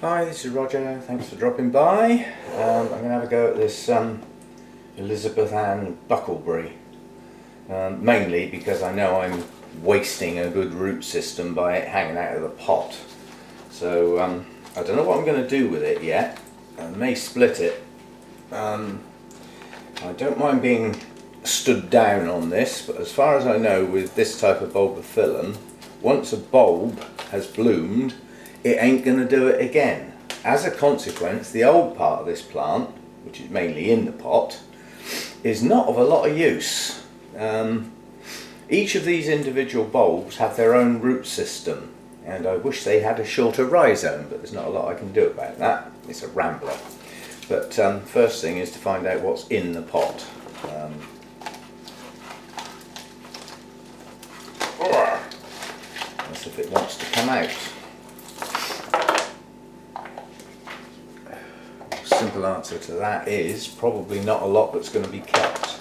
Hi, this is Roger. Thanks for dropping by. I'm going to have a go at this Elizabeth Ann Buckleberry, mainly because I know I'm wasting a good root system by it hanging out of the pot. So I don't know what I'm going to do with it yet. I may split it. I don't mind being stood down on this, but as far as I know with this type of bulbophyllum, once a bulb has bloomed, it ain't going to do it again. As a consequence, the old part of this plant, which is mainly in the pot, is not of a lot of use. Each of these individual bulbs have their own root system, and I wish they had a shorter rhizome, but there's not a lot I can do about that. It's a rambler. But first thing is to find out what's in the pot. That's if it wants to come out. Simple answer to that is probably not a lot that's going to be kept.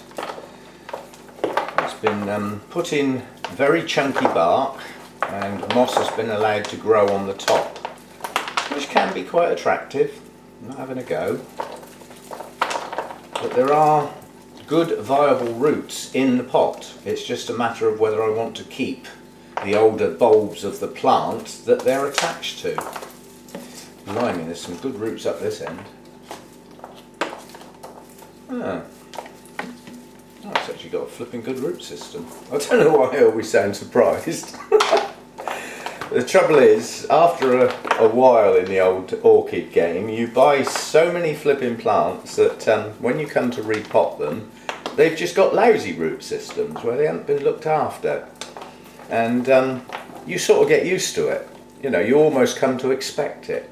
It's been put in very chunky bark, and moss has been allowed to grow on the top, which can be quite attractive. I'm not having a go. But there are good viable roots in the pot. It's just a matter of whether I want to keep the older bulbs of the plant that they're attached to. Blimey, there's some good roots up this end. Oh, it's actually got a flipping good root system. I don't know why I always sound surprised. The trouble is, after a while in the old orchid game, you buy so many flipping plants that when you come to repot them, they've just got lousy root systems where they haven't been looked after. And you sort of get used to it. You know, you almost come to expect it.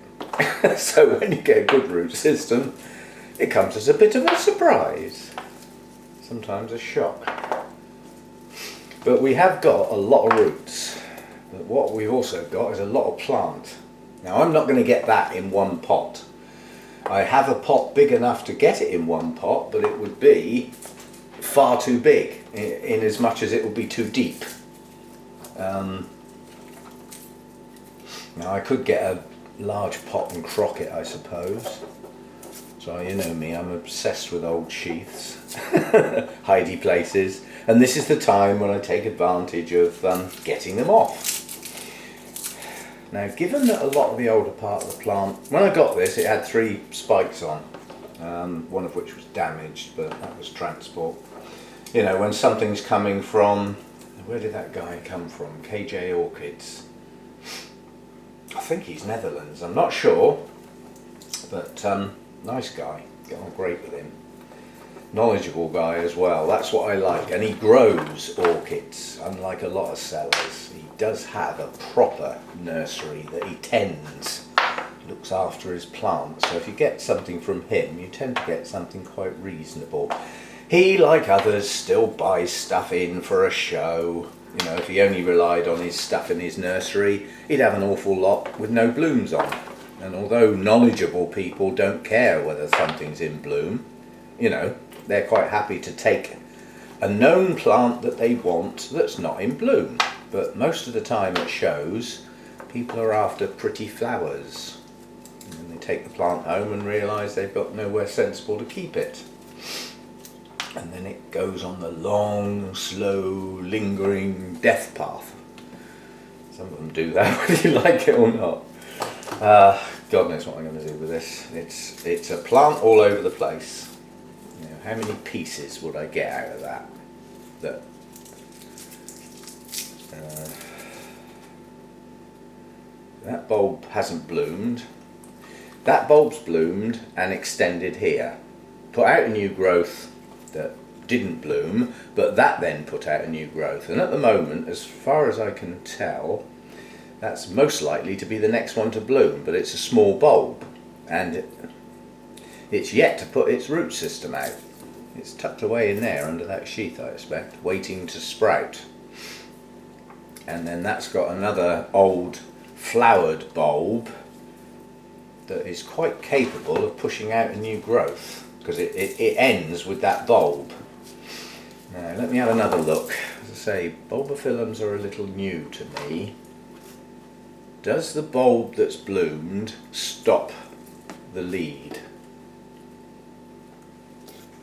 So when you get a good root system, it comes as a bit of a surprise. Sometimes a shock. But we have got a lot of roots. But what we've also got is a lot of plant. Now I'm not going to get that in one pot. I have a pot big enough to get it in one pot, but it would be far too big in as much as it would be too deep. Now I could get a large pot and crock it, I suppose. So you know me, I'm obsessed with old sheaths, hidey places, and this is the time when I take advantage of getting them off. Now, given that a lot of the older part of the plant, when I got this, it had 3 spikes on, one of which was damaged, but that was transport. You know, when something's coming from, where did that guy come from? KJ Orchids. I think he's Netherlands, I'm not sure, but nice guy, get on great with him. Knowledgeable guy as well, that's what I like. And he grows orchids, unlike a lot of sellers. He does have a proper nursery that he tends, looks after his plants. So if you get something from him, you tend to get something quite reasonable. He, like others, still buys stuff in for a show. You know, if he only relied on his stuff in his nursery, he'd have an awful lot with no blooms on. And although knowledgeable people don't care whether something's in bloom, you know, they're quite happy to take a known plant that they want that's not in bloom. But most of the time at shows, people are after pretty flowers. And they take the plant home and realise they've got nowhere sensible to keep it. And then it goes on the long, slow, lingering death path. Some of them do that whether you like it or not. God knows what I'm going to do with this. It's a plant all over the place. You know, how many pieces would I get out of that? That bulb hasn't bloomed. That bulb's bloomed and extended here. Put out a new growth that didn't bloom, but that then put out a new growth. And at the moment, as far as I can tell, that's most likely to be the next one to bloom, but it's a small bulb and it's yet to put its root system out. It's tucked away in there under that sheath, I expect, waiting to sprout. And then that's got another old flowered bulb that is quite capable of pushing out a new growth, because it ends with that bulb. Now let me have another look. As I say, bulbophyllums are a little new to me. does the bulb that's bloomed stop the lead?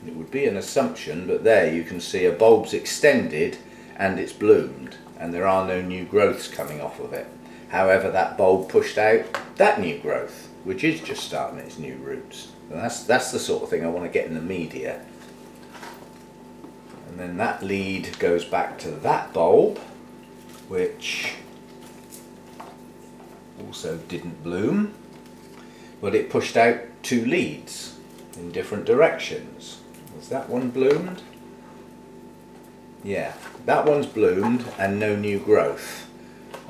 It would be an assumption, but there you can see a bulb's extended and it's bloomed, and there are no new growths coming off of it. However, that bulb pushed out that new growth, which is just starting its new roots. And that's the sort of thing I want to get in the media. And then that lead goes back to that bulb, which also didn't bloom, but it pushed out two leads in different directions. Has that one bloomed? Yeah, that one's bloomed and no new growth.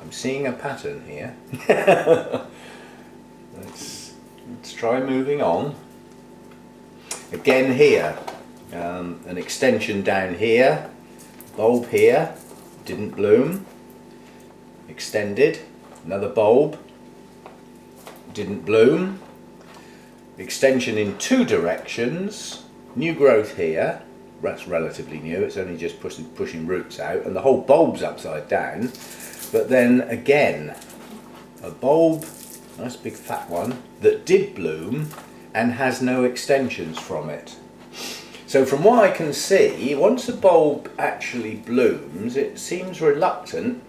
I'm seeing a pattern here. Let's try moving on. Again here, an extension down here, bulb here, didn't bloom, extended, another bulb, didn't bloom, extension in two directions, new growth here, that's relatively new, it's only just pushing roots out, and the whole bulb's upside down. But then again, a bulb, nice big fat one, that did bloom and has no extensions from it. So from what I can see, once a bulb actually blooms, it seems reluctant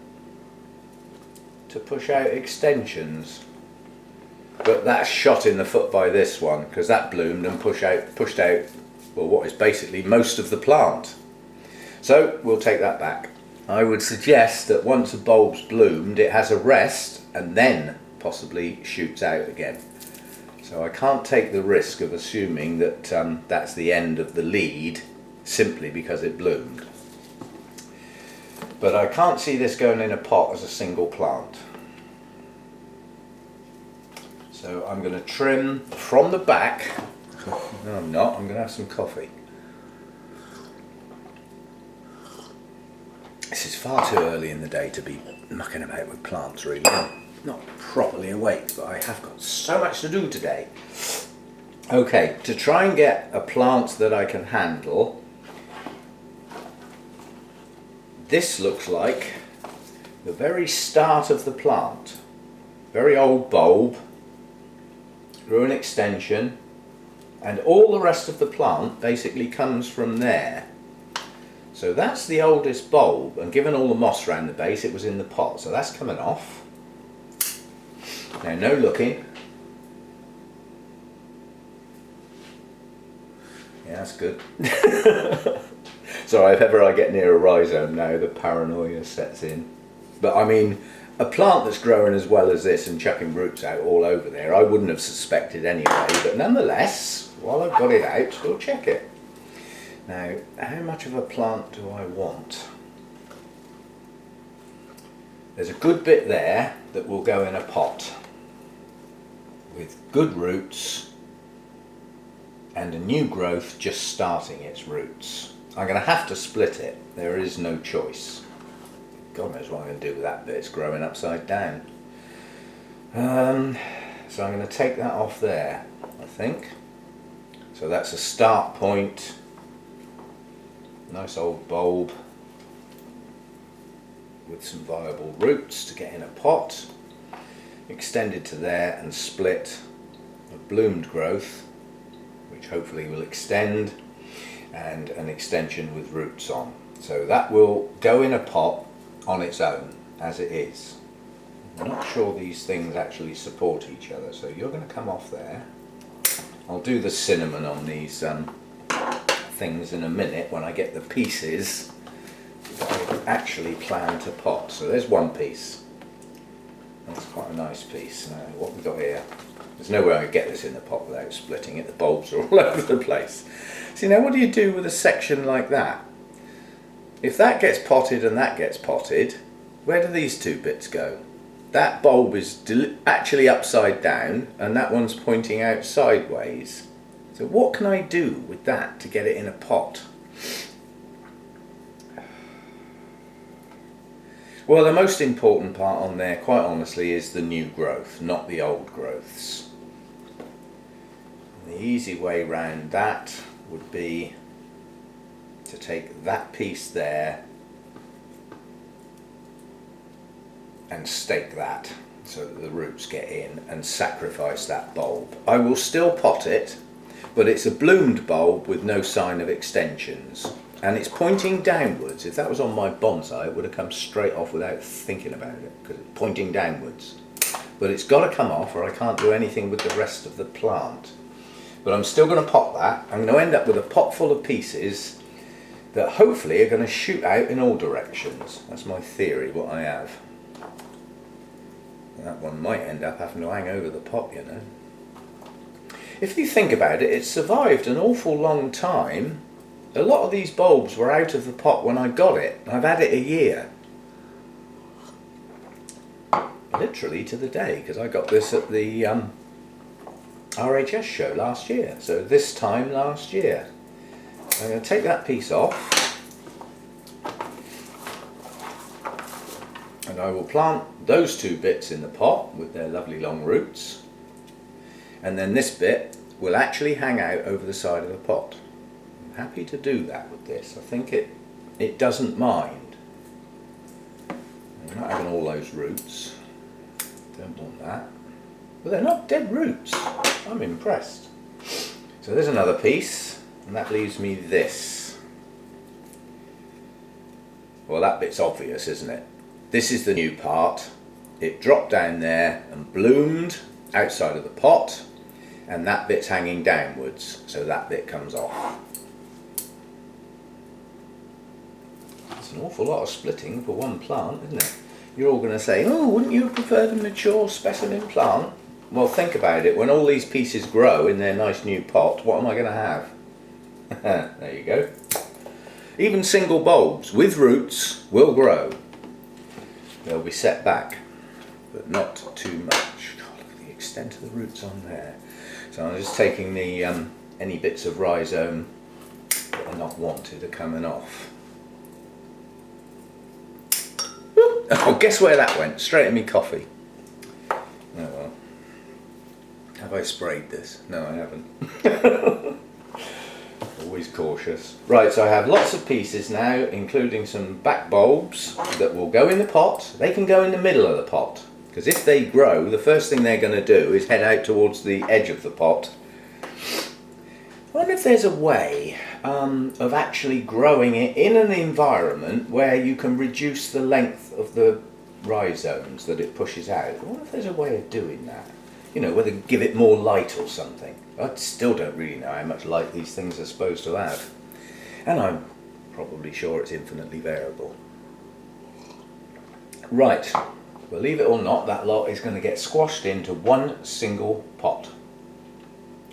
to push out extensions. But that's shot in the foot by this one, because that bloomed and pushed out, well, what is basically most of the plant. So we'll take that back. I would suggest that once a bulb's bloomed, it has a rest and then possibly shoots out again. So I can't take the risk of assuming that that's the end of the lead simply because it bloomed. But I can't see this going in a pot as a single plant. So I'm going to trim from the back. No, I'm not. I'm going to have some coffee. This is far too early in the day to be mucking about with plants, really. I'm not properly awake, but I have got so much to do today. Okay, to try and get a plant that I can handle, this looks like the very start of the plant. Very old bulb, grew an extension, and all the rest of the plant basically comes from there. So that's the oldest bulb, and given all the moss around the base, it was in the pot, so that's coming off. Now, no looking. Yeah, that's good. Sorry, if ever I get near a rhizome now, the paranoia sets in. But I mean, a plant that's growing as well as this and chucking roots out all over there, I wouldn't have suspected anyway, but nonetheless, while I've got it out, we'll check it. Now, how much of a plant do I want? There's a good bit there that will go in a pot with good roots and a new growth just starting its roots. I'm going to have to split it. There is no choice. God knows what I'm going to do with that bit. It's growing upside down. So I'm going to take that off there, I think. So that's a start point. Nice old bulb with some viable roots to get in a pot. Extended to there and split a bloomed growth, which hopefully will extend, and an extension with roots on. So that will go in a pot on its own as it is. I'm not sure these things actually support each other, so you're going to come off there. I'll do the cinnamon on these things in a minute when I get the pieces that I actually plan to pot. So there's one piece. That's quite a nice piece. Now, what have we got here? There's no way I could get this in the pot without splitting it. The bulbs are all over the place. See, now what do you do with a section like that? If that gets potted and that gets potted, where do these two bits go? That bulb is actually upside down and that one's pointing out sideways. So what can I do with that to get it in a pot? Well, the most important part on there, quite honestly, is the new growth, not the old growths. And the easy way round that would be to take that piece there and stake that. so that the roots get in and sacrifice that bulb. I will still pot it, but it's a bloomed bulb with no sign of extensions, and it's pointing downwards. If that was on my bonsai, it would have come straight off without thinking about it, because it's pointing downwards. But it's got to come off or I can't do anything with the rest of the plant. But I'm still going to pot that. I'm going to end up with a pot full of pieces that hopefully are going to shoot out in all directions. That's my theory, what I have. And that one might end up having to hang over the pot, you know. If you think about it, it's survived an awful long time. A lot of these bulbs were out of the pot when I got it. I've had it a year. Literally to the day, because I got this at the RHS show last year. So this time last year. I'm going to take that piece off. And I will plant those two bits in the pot with their lovely long roots. And then this bit will actually hang out over the side of the pot. I'm happy to do that with this. I think it doesn't mind. I'm not having all those roots. Don't want that. But they're not dead roots. I'm impressed. So there's another piece, and that leaves me this. Well, that bit's obvious, isn't it? This is the new part. It dropped down there and bloomed outside of the pot, and that bit's hanging downwards, so that bit comes off. That's an awful lot of splitting for one plant, isn't it? You're all going to say, oh, wouldn't you prefer the mature specimen plant? Well, think about it. When all these pieces grow in their nice new pot, what am I going to have? There you go. Even single bulbs with roots will grow. They'll be set back, but not too much. God, look at the extent of the roots on there. So I'm just taking the any bits of rhizome that are not wanted are coming off. Oh, guess where that went? Straight in me coffee. Oh well. Have I sprayed this? No, I haven't. Always cautious. Right, so I have lots of pieces now, including some back bulbs that will go in the pot. They can go in the middle of the pot, because if they grow, the first thing they're going to do is head out towards the edge of the pot. I wonder if there's a way of actually growing it in an environment where you can reduce the length of the rhizomes that it pushes out. I wonder if there's a way of doing that. You know, whether give it more light or something. I still don't really know how much light these things are supposed to have. And I'm probably sure it's infinitely variable. Right, believe it or not, that lot is going to get squashed into one single pot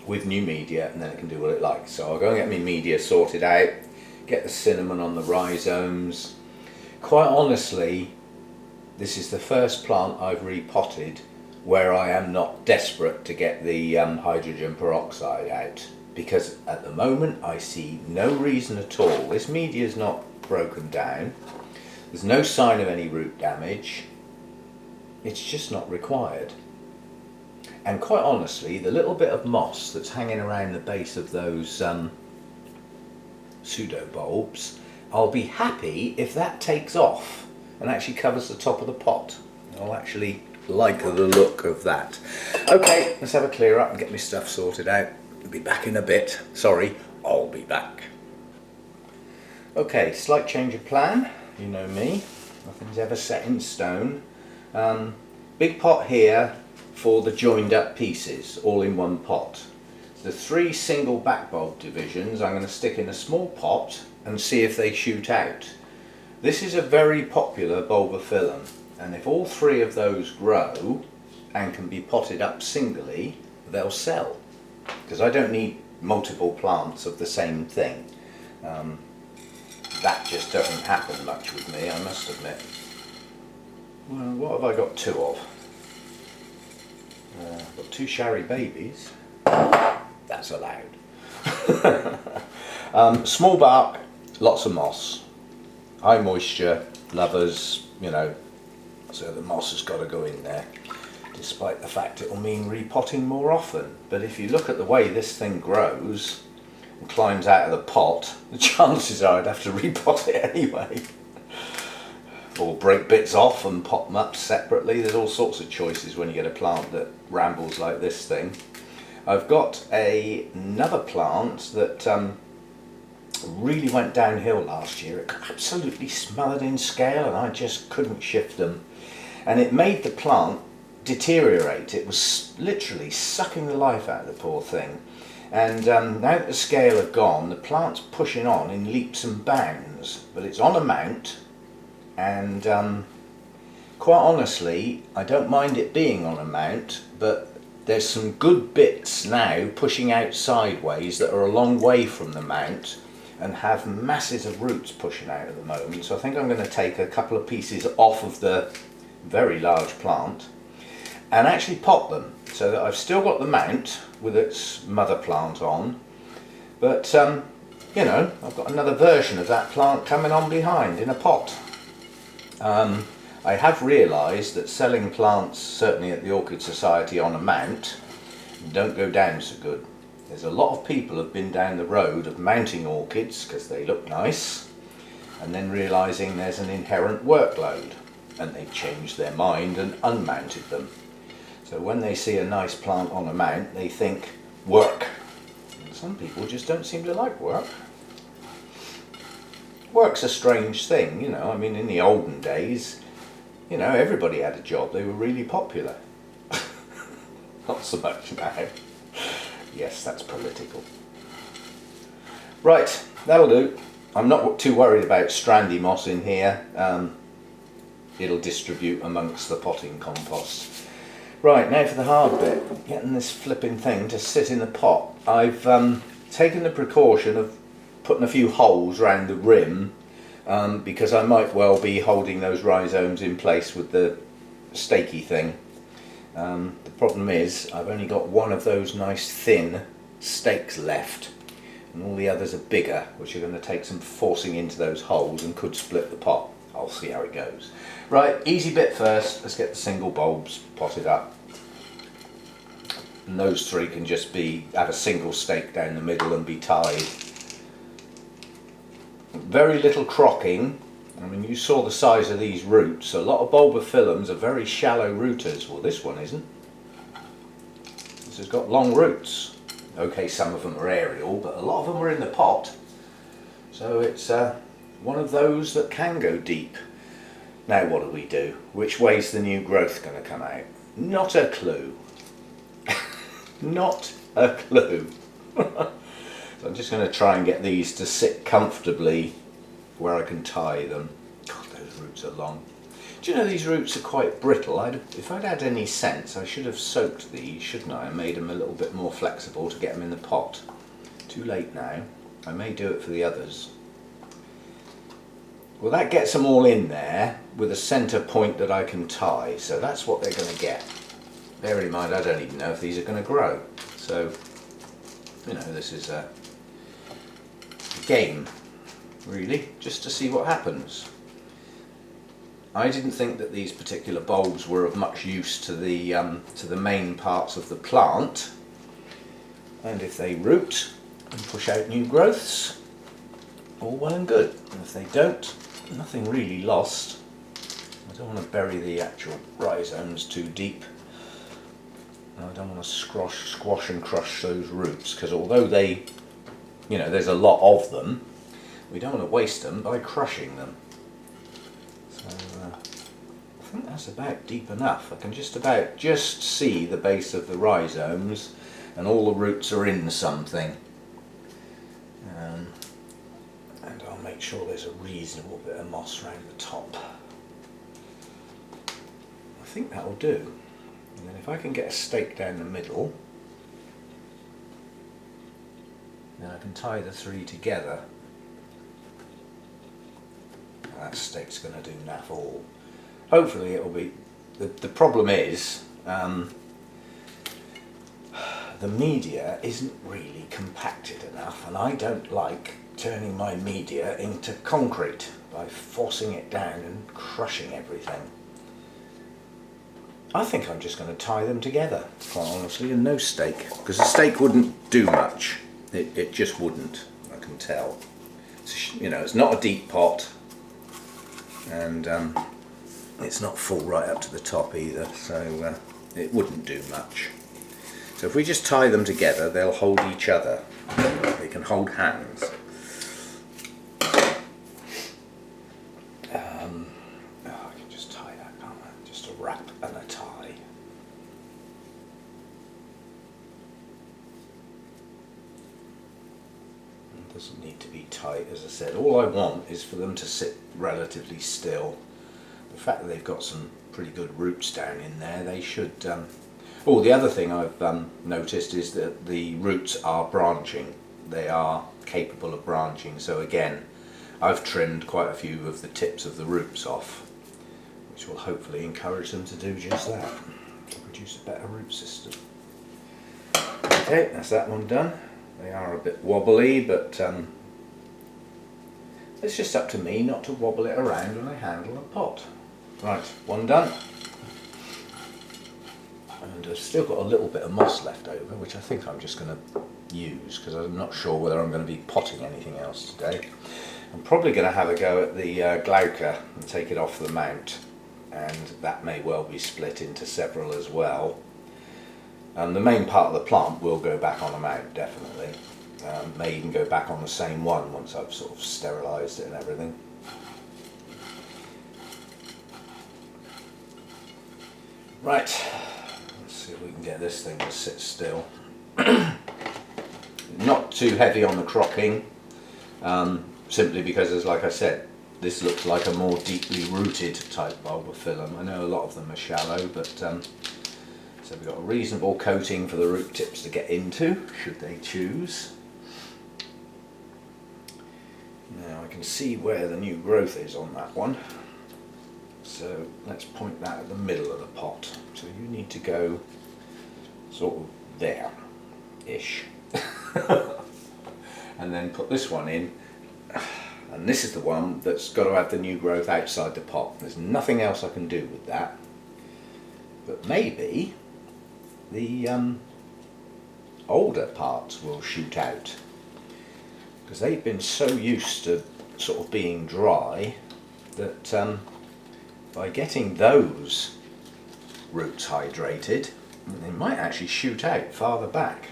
with new media, and then it can do what it likes. So I'll go and get my media sorted out, get the cinnamon on the rhizomes. Quite honestly, this is the first plant I've repotted where I am not desperate to get the hydrogen peroxide out, because at the moment I see no reason at all. This media is not broken down, there's no sign of any root damage, it's just not required. And quite honestly, the little bit of moss that's hanging around the base of those pseudo bulbs, I'll be happy if that takes off and actually covers the top of the pot. I'll actually like the look of that. Okay, let's have a clear up and get my stuff sorted out. I'll be back in a bit. Sorry, I'll be back. Okay, slight change of plan. You know me, nothing's ever set in stone. Big pot here for the joined up pieces, all in one pot. The 3 single back bulb divisions I'm going to stick in a small pot and see if they shoot out. This is a very popular bulbophyllum, and if all 3 of those grow and can be potted up singly, they'll sell. Because I don't need multiple plants of the same thing. That just doesn't happen much with me, I must admit. Well, what have I got 2 of? I've got 2 Shari babies. That's allowed. Small bark, lots of moss. High moisture, lovers, you know, so the moss has got to go in there, despite the fact it will mean repotting more often. But if you look at the way this thing grows and climbs out of the pot, the chances are I'd have to repot it anyway. or break bits off and pop them up separately. There's all sorts of choices when you get a plant that rambles like this thing. I've got another plant that really went downhill last year. It got absolutely smothered in scale and I just couldn't shift them. And it made the plant deteriorate. It was literally sucking the life out of the poor thing. And now that the scale are gone, the plant's pushing on in leaps and bounds. But it's on a mount, and quite honestly, I don't mind it being on a mount, but there's some good bits now pushing out sideways that are a long way from the mount and have masses of roots pushing out at the moment. So I think I'm going to take a couple of pieces off of the very large plant and actually pop them, so that I've still got the mount with its mother plant on, but you know, I've got another version of that plant coming on behind in a pot. I have realised that selling plants, certainly at the Orchid Society, on a mount don't go down so good. There's a lot of people have been down the road of mounting orchids because they look nice, and then realising there's an inherent workload, and they've changed their mind and unmounted them. So when they see a nice plant on a mount, they think work. And some people just don't seem to like work. Work's a strange thing, you know. I mean, in the olden days, you know, everybody had a job. They were really popular. Not so much now. Yes, that's political. Right, that'll do. I'm not too worried about strandy moss in here. It'll distribute amongst the potting compost. Right, now for the hard bit, getting this flipping thing to sit in the pot. I've taken the precaution of putting a few holes around the rim because I might well be holding those rhizomes in place with the stakey thing. The problem is I've only got one of those nice thin stakes left, and all the others are bigger, which are going to take some forcing into those holes and could split the pot. I'll see how it goes. Right, easy bit first. Let's get the single bulbs potted up. And those three can just have a single stake down the middle and be tied. Very little crocking. I mean, you saw the size of these roots. A lot of Bulbophyllums are very shallow rooters. Well, this one isn't. This has got long roots. Okay, some of them are aerial, but a lot of them are in the pot. So it's one of those that can go deep. Now what do we do? Which way's the new growth going to come out? Not a clue. Not a clue. So I'm just going to try and get these to sit comfortably where I can tie them. God, those roots are long. Do you know these roots are quite brittle? If I'd had any sense, I should have soaked these, shouldn't I? And made them a little bit more flexible to get them in the pot. Too late now. I may do it for the others. Well, that gets them all in there with a centre point that I can tie, so that's what they're going to get. Bear in mind, I don't even know if these are going to grow. So, you know, this is a game, really, just to see what happens. I didn't think that these particular bulbs were of much use to the main parts of the plant, and if they root and push out new growths, all well and good. And if they don't, nothing really lost. I don't want to bury the actual rhizomes too deep. I don't want to squash and crush those roots, because although they, you know, there's a lot of them, we don't want to waste them by crushing them. So I think that's about deep enough. I can just see the base of the rhizomes, and all the roots are in something. And I'll make sure there's a reasonable bit of moss around the top. I think that'll do. And then if I can get a stake down the middle, then I can tie the three together. That stake's going to do naff all. Hopefully it'll be. The problem is the media isn't really compacted enough, and I don't like turning my media into concrete by forcing it down and crushing everything. I think I'm just going to tie them together, quite honestly, and no stake, because a stake wouldn't do much. It just wouldn't, I can tell. It's, you know, it's not a deep pot, and it's not full right up to the top either, so it wouldn't do much. So if we just tie them together, they'll hold each other. They can hold hands. I can just tie that, can't I? Just a wrap and a tie. It doesn't need to be tight, as I said. All I want is for them to sit relatively still. The fact that they've got some pretty good roots down in there, they should... Oh, the other thing I've noticed is that the roots are branching. They are capable of branching, so again, I've trimmed quite a few of the tips of the roots off, which will hopefully encourage them to do just that, to produce a better root system. Okay, that's that one done. They are a bit wobbly, but it's just up to me not to wobble it around when I handle a pot. Right, one done. And I've still got a little bit of moss left over, which I think I'm just going to use, because I'm not sure whether I'm going to be potting anything else today. I'm probably going to have a go at the glauca and take it off the mount, and that may well be split into several as well. And the main part of the plant will go back on a mount, definitely. May even go back on the same one once I've sort of sterilised it and everything. Right, let's see if we can get this thing to sit still. Not too heavy on the crocking, simply because, as like I said, this looks like a more deeply rooted type Bulbophyllum. I know a lot of them are shallow, but so we've got a reasonable coating for the root tips to get into, should they choose. Now I can see where the new growth is on that one. So let's point that at the middle of the pot. So you need to go sort of there-ish. And then put this one in. And this is the one that's got to have the new growth outside the pot. There's nothing else I can do with that. But maybe the older parts will shoot out. Because they've been so used to sort of being dry that by getting those roots hydrated, they might actually shoot out farther back.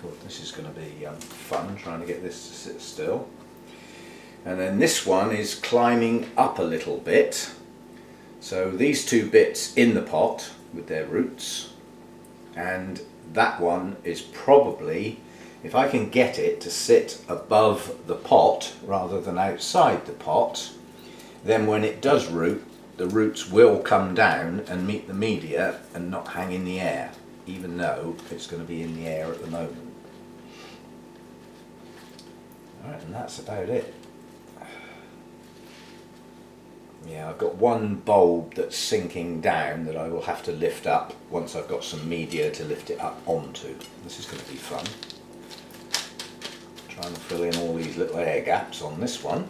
God, this is going to be fun, trying to get this to sit still. And then this one is climbing up a little bit. So these two bits in the pot with their roots, and that one is probably, if I can get it to sit above the pot rather than outside the pot, then when it does root, the roots will come down and meet the media and not hang in the air, even though it's going to be in the air at the moment. Alright, and that's about it. Yeah, I've got one bulb that's sinking down that I will have to lift up once I've got some media to lift it up onto. This is going to be fun. Trying to fill in all these little air gaps on this one.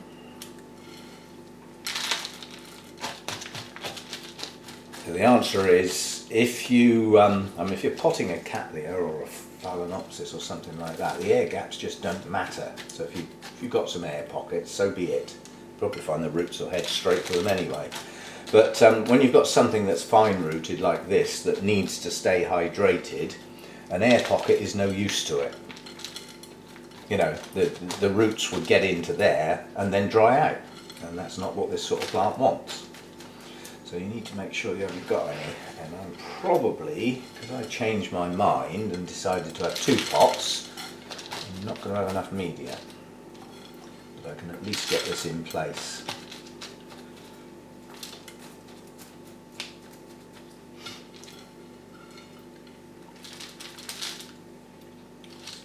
So the answer is, if you, if you're potting a cattleya or a phalaenopsis or something like that, the air gaps just don't matter. So if you've got some air pockets, so be it. Probably find the roots will head straight for them anyway. But when you've got something that's fine rooted like this that needs to stay hydrated, an air pocket is no use to it. You know, the roots would get into there and then dry out, and that's not what this sort of plant wants. So you need to make sure you haven't got any. And I'm probably, because I changed my mind and decided to have two pots, I'm not going to have enough media. But I can at least get this in place.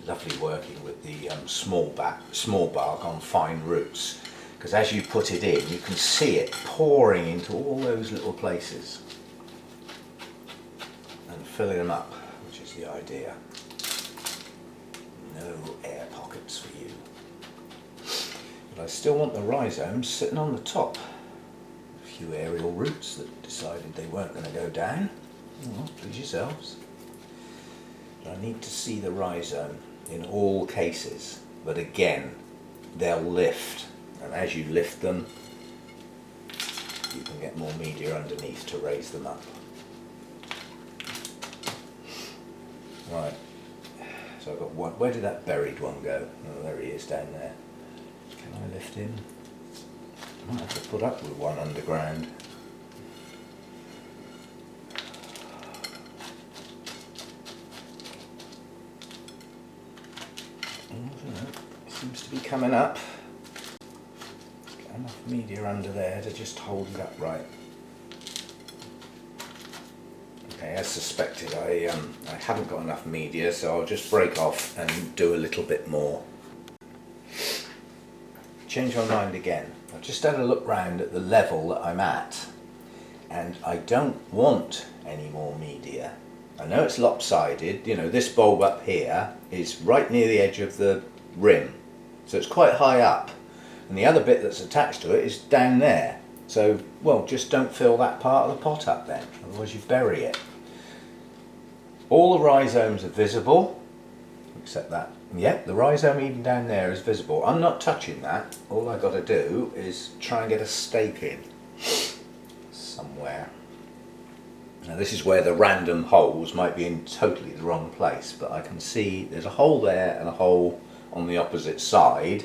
Lovely working with the small bark on fine roots, because as you put it in, you can see it pouring into all those little places and filling them up, which is the idea. No air pockets for you. But I still want the rhizomes sitting on the top. A few aerial roots that decided they weren't going to go down. Well, please yourselves. But I need to see the rhizome in all cases. But again, they'll lift. And as you lift them, you can get more media underneath to raise them up. Right, so I've got one. Where did that buried one go? Oh, there he is down there. Can I lift him? I might have to put up with one underground. Seems to be coming up. Let's get enough media under there to just hold it upright. Okay, as suspected, I haven't got enough media, so I'll just break off and do a little bit more. Change my mind again. I've just had a look round at the level that I'm at, and I don't want any more media. I know it's lopsided. You know, this bulb up here is right near the edge of the rim, so it's quite high up, and the other bit that's attached to it is down there. So, well, just don't fill that part of the pot up then, otherwise you bury it. All the rhizomes are visible, except that. Yep, the rhizome even down there is visible. I'm not touching that. All I've got to do is try and get a stake in somewhere. Now this is where the random holes might be in totally the wrong place, but I can see there's a hole there and a hole on the opposite side,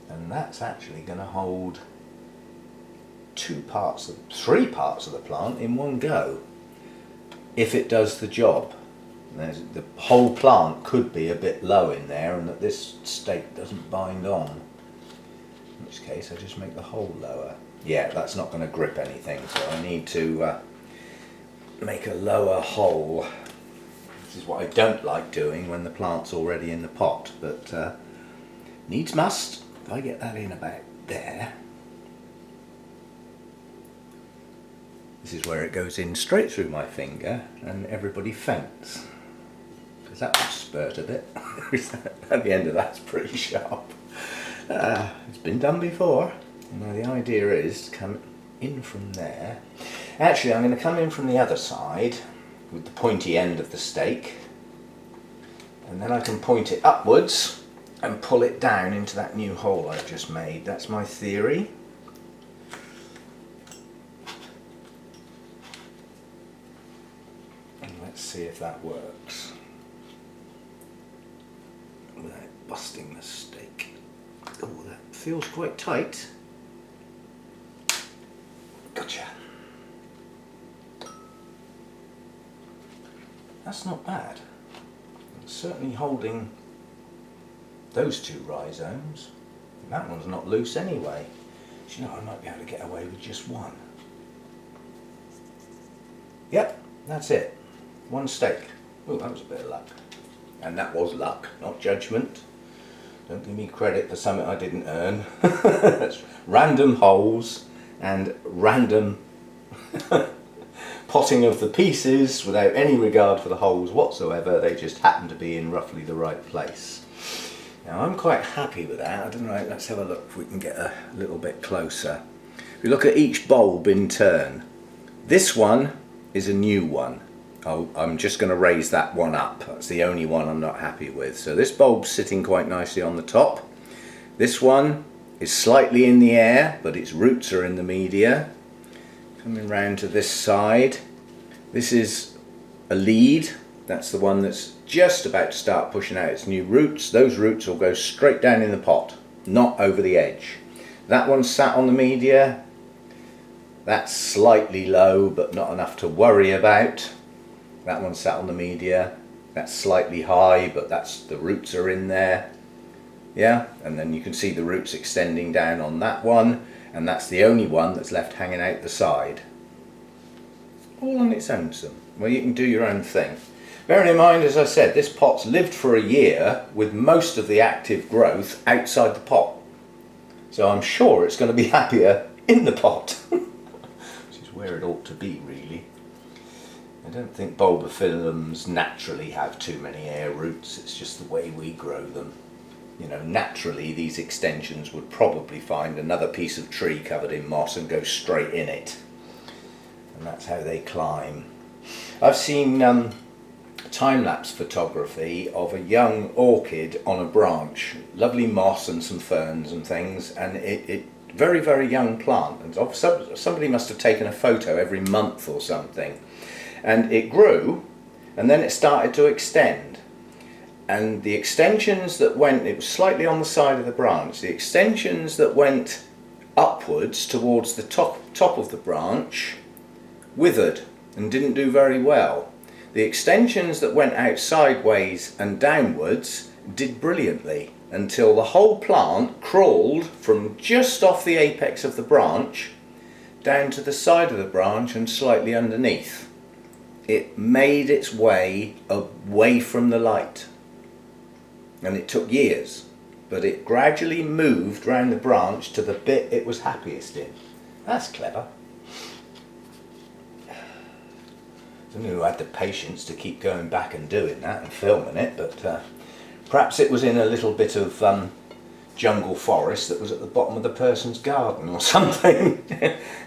and that's actually going to hold three parts of the plant in one go, if it does the job. The whole plant could be a bit low in there, and that this stake doesn't bind on, in which case I just make the hole lower. Yeah, that's not going to grip anything, so I need to make a lower hole. This is what I don't like doing when the plant's already in the pot, but needs must. If I get that in about there, this is where it goes in straight through my finger and everybody faints, because that would spurt a bit. At the end of that's pretty sharp. It's been done before. Now the idea is to come in from there. Actually, I'm going to come in from the other side with the pointy end of the stake, and then I can point it upwards and pull it down into that new hole I've just made. That's my theory. And let's see if that works without busting the stake. Oh, that feels quite tight. Gotcha. That's not bad. It's certainly holding those two rhizomes. That one's not loose anyway. Do you know, I might be able to get away with just one. Yep, that's it. One stake. Oh, that was a bit of luck. And that was luck, not judgment. Don't give me credit for something I didn't earn. That's random holes and random potting of the pieces without any regard for the holes whatsoever. They just happen to be in roughly the right place. Now I'm quite happy with that. I don't know, let's have a look if we can get a little bit closer. If we look at each bulb in turn, this one is a new one. I'm just going to raise that one up. That's the only one I'm not happy with. So this bulb's sitting quite nicely on the top. This one is slightly in the air, but its roots are in the media. Coming round to this side, this is a lead. That's the one that's just about to start pushing out its new roots. Those roots will go straight down in the pot, not over the edge. That one's sat on the media. That's slightly low, but not enough to worry about. That one's sat on the media. That's slightly high, but the roots are in there. Yeah, and then you can see the roots extending down on that one, and that's the only one that's left hanging out the side. All on its own, son. Well, you can do your own thing. Bearing in mind, as I said, this pot's lived for a year with most of the active growth outside the pot. So I'm sure it's going to be happier in the pot, which is where it ought to be, really. I don't think bulbophyllums naturally have too many air roots. It's just the way we grow them. You know, naturally these extensions would probably find another piece of tree covered in moss and go straight in it. And that's how they climb. I've seen time-lapse photography of a young orchid on a branch. Lovely moss and some ferns and things, and it very, very young plant, and somebody must have taken a photo every month or something, and it grew, and then it started to extend, and the extensions that went, it was slightly on the side of the branch, the extensions that went upwards towards the top of the branch withered and didn't do very well. The extensions that went out sideways and downwards did brilliantly, until the whole plant crawled from just off the apex of the branch down to the side of the branch and slightly underneath. It made its way away from the light, and it took years, but it gradually moved round the branch to the bit it was happiest in. That's clever. I don't know who had the patience to keep going back and doing that and filming it, but perhaps it was in a little bit of jungle forest that was at the bottom of the person's garden or something.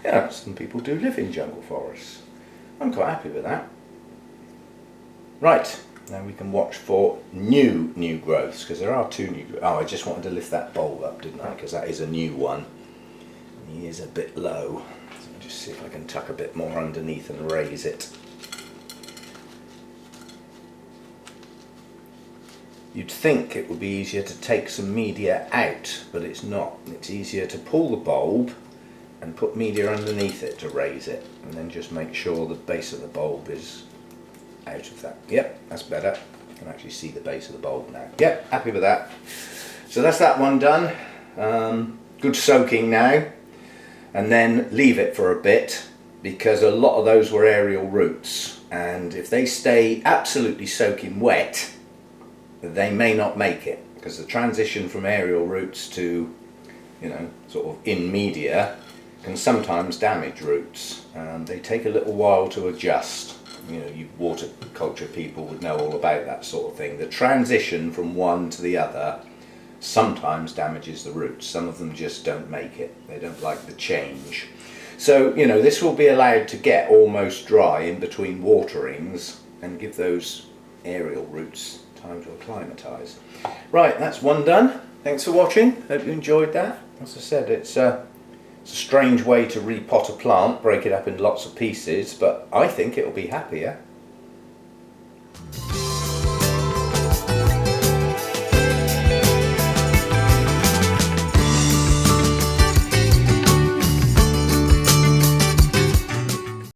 Yeah, some people do live in jungle forests. I'm quite happy with that. Right, now we can watch for new growths, because there are 2 new growths. Oh, I just wanted to lift that bulb up, didn't I? Because that is a new one. He is a bit low. So I'll just see if I can tuck a bit more underneath and raise it. You'd think it would be easier to take some media out, but it's not. It's easier to pull the bulb and put media underneath it to raise it, and then just make sure the base of the bulb is out of that. Yep, that's better. You can actually see the base of the bulb now. Yep, happy with that. So that's that one done. Good soaking now, and then leave it for a bit, because a lot of those were aerial roots, and if they stay absolutely soaking wet, they may not make it, because the transition from aerial roots to, sort of in media can sometimes damage roots, and they take a little while to adjust. You horticulture people would know all about that sort of thing. The transition from one to the other sometimes damages the roots. Some of them just don't make it. They don't like the change. So, this will be allowed to get almost dry in between waterings and give those aerial roots time to acclimatise. Right, that's one done. Thanks for watching. Hope you enjoyed that. As I said, it's a strange way to repot a plant, break it up in lots of pieces, but I think it'll be happier.